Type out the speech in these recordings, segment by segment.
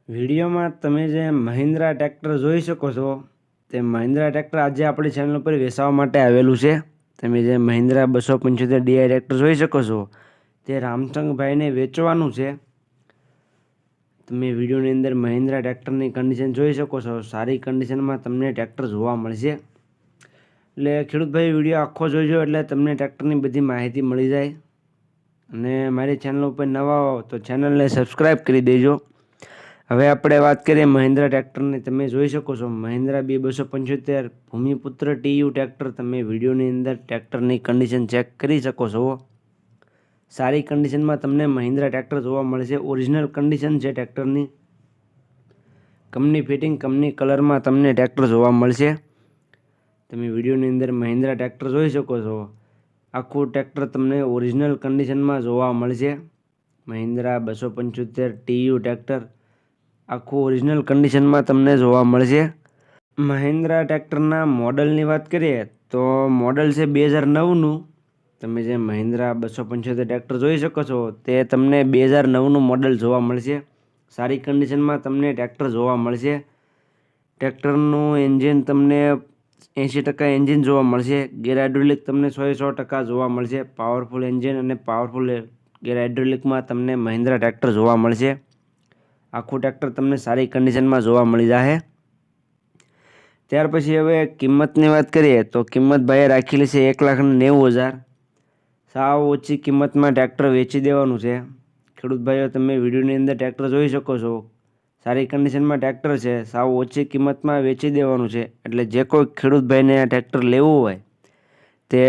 વિડીયોમાં તમે જે મહિન્દ્રા ટ્રેક્ટર જોઈ શકો છો તે મહિન્દ્રા ટ્રેક્ટર આજે આપણી ચેનલ પર વેચાવા માટે આવેલું છે. તમે જે મહિન્દ્રા 275 DI ટ્રેક્ટર જોઈ શકો છો તે રામચંદ્રભાઈને વેચવાનું છે. તમે વિડીયોની અંદર મહિન્દ્રા ટ્રેક્ટરની કન્ડિશન જોઈ શકો છો. સારી કન્ડિશનમાં તમને ટ્રેક્ટર જોવા મળશે. એટલે ખેડૂતભાઈ વિડીયો આખો જોઈજો એટલે તમને ટ્રેક્ટરની બધી માહિતી મળી જાય. અને મારી ચેનલ ઉપર નવા હો તો ચેનલને સબસ્ક્રાઈબ કરી દેજો. હવે આપણે વાત કરીએ મહિન્દ્રા ટ્રેક્ટરની. તમે જોઈ શકો છો મહિન્દ્રા 275 ભૂમિપુત્ર TU ટ્રેક્ટર. તમે વિડીયોની અંદર ટ્રેક્ટરની કન્ડિશન ચેક કરી શકો છો. સારી કન્ડિશનમાં તમને મહિન્દ્રા ટ્રેક્ટર જોવા મળશે. ઓરિજિનલ કન્ડિશન છે ટ્રેક્ટરની. કંપની ફિટિંગ કંપની કલરમાં તમને ટ્રેક્ટર જોવા મળશે. તમે વિડીયોની અંદર મહિન્દ્રા ટ્રેક્ટર જોઈ શકો છો. આખું ટ્રેક્ટર તમને ઓરિજિનલ કન્ડિશનમાં જોવા મળશે. મહિન્દ્રા 275 TU ટ્રેક્ટર આખું ઓરિજિનલ કન્ડિશનમાં તમને જોવા મળશે. મહિન્દ્રા ટ્રેક્ટરના મોડલની વાત કરીએ તો મોડલ છે 2009નું. તમે જે મહિન્દ્રા 275 ટ્રેક્ટર જોઈ શકો છો તે તમને 2009નું મોડલ જોવા મળશે. સારી કન્ડિશનમાં તમને ટ્રેક્ટર જોવા મળશે. ટ્રેક્ટરનું એન્જિન તમને 80% એન્જિન જોવા મળશે. ગેર હાઇડ્રોલિક તમને 100% જોવા મળશે. પાવરફુલ એન્જિન અને પાવરફુલ ગેર હાઇડ્રોલિકમાં તમને મહિન્દ્રા ટ્રેક્ટર જોવા મળશે. આખું ટ્રેક્ટર તમને સારી કન્ડિશનમાં જોવા મળી જશે. ત્યાર પછી હવે કિંમતની વાત કરીએ તો કિંમત ભાઈએ રાખેલી છે 1,90,000. સાવ ઓછી કિંમતમાં ટ્રેક્ટર વેચી દેવાનું છે. ખેડૂત ભાઈઓ તમે વિડીયોની અંદર ટ્રેક્ટર જોઈ શકો છો. સારી કન્ડિશનમાં ટ્રેક્ટર છે. સાવ ઓછી કિંમતમાં વેચી દેવાનું છે. એટલે જે કોઈ ખેડૂત ભાઈને આ ટ્રેક્ટર લેવું હોય તે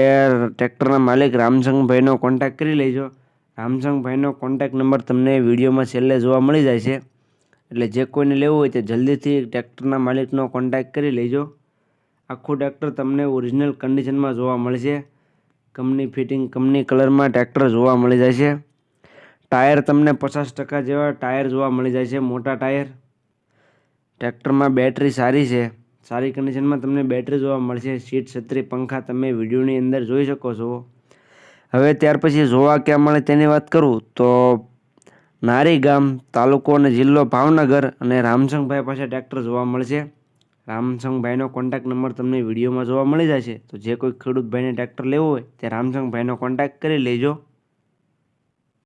ટ્રેક્ટરના માલિક રામચંદ્રભાઈનો કોન્ટેક્ટ કરી લેજો. રામચંદ્રભાઈનો કોન્ટેક્ટ નંબર તમને વિડીયોમાં છેલ્લે જોવા મળી જાય છે. એટલે જે કોઈને લેવું હોય તે જલ્દીથી ટ્રેક્ટરના માલિકનો કોન્ટેક્ટ કરી લેજો. આખું ટ્રેક્ટર તમને ઓરિજિનલ કન્ડિશનમાં જોવા મળશે. કંપની ફિટિંગ કંપની કલરમાં ટ્રેક્ટર જોવા મળી જાય છે. ટાયર તમને 50% જેવા ટાયર જોવા મળી જાય છે. મોટા ટાયર. ટ્રેક્ટરમાં બેટરી સારી છે. સારી કન્ડિશનમાં તમને બેટરી જોવા મળશે. સીટ છત્રી પંખા તમે વિડીયોની અંદર જોઈ શકો છો. હવે ત્યાર પછી જોવા ક્યાં મળે તેની વાત કરું તો નારી ગામ, તાલુકો અને જિલ્લો ભાવનગર અને રામચંદ્રભાઈ પાસે ટ્રેક્ટર જોવા મળશે. રામચંદ્રભાઈનો કોન્ટેક્ટ નંબર તમને વિડીયોમાં જોવા મળી જાય છે. તો જે કોઈ ખેડૂત ભાઈને ટ્રેક્ટર લેવું હોય તે રામચંદ્રભાઈનો કોન્ટેક્ટ કરી લેજો.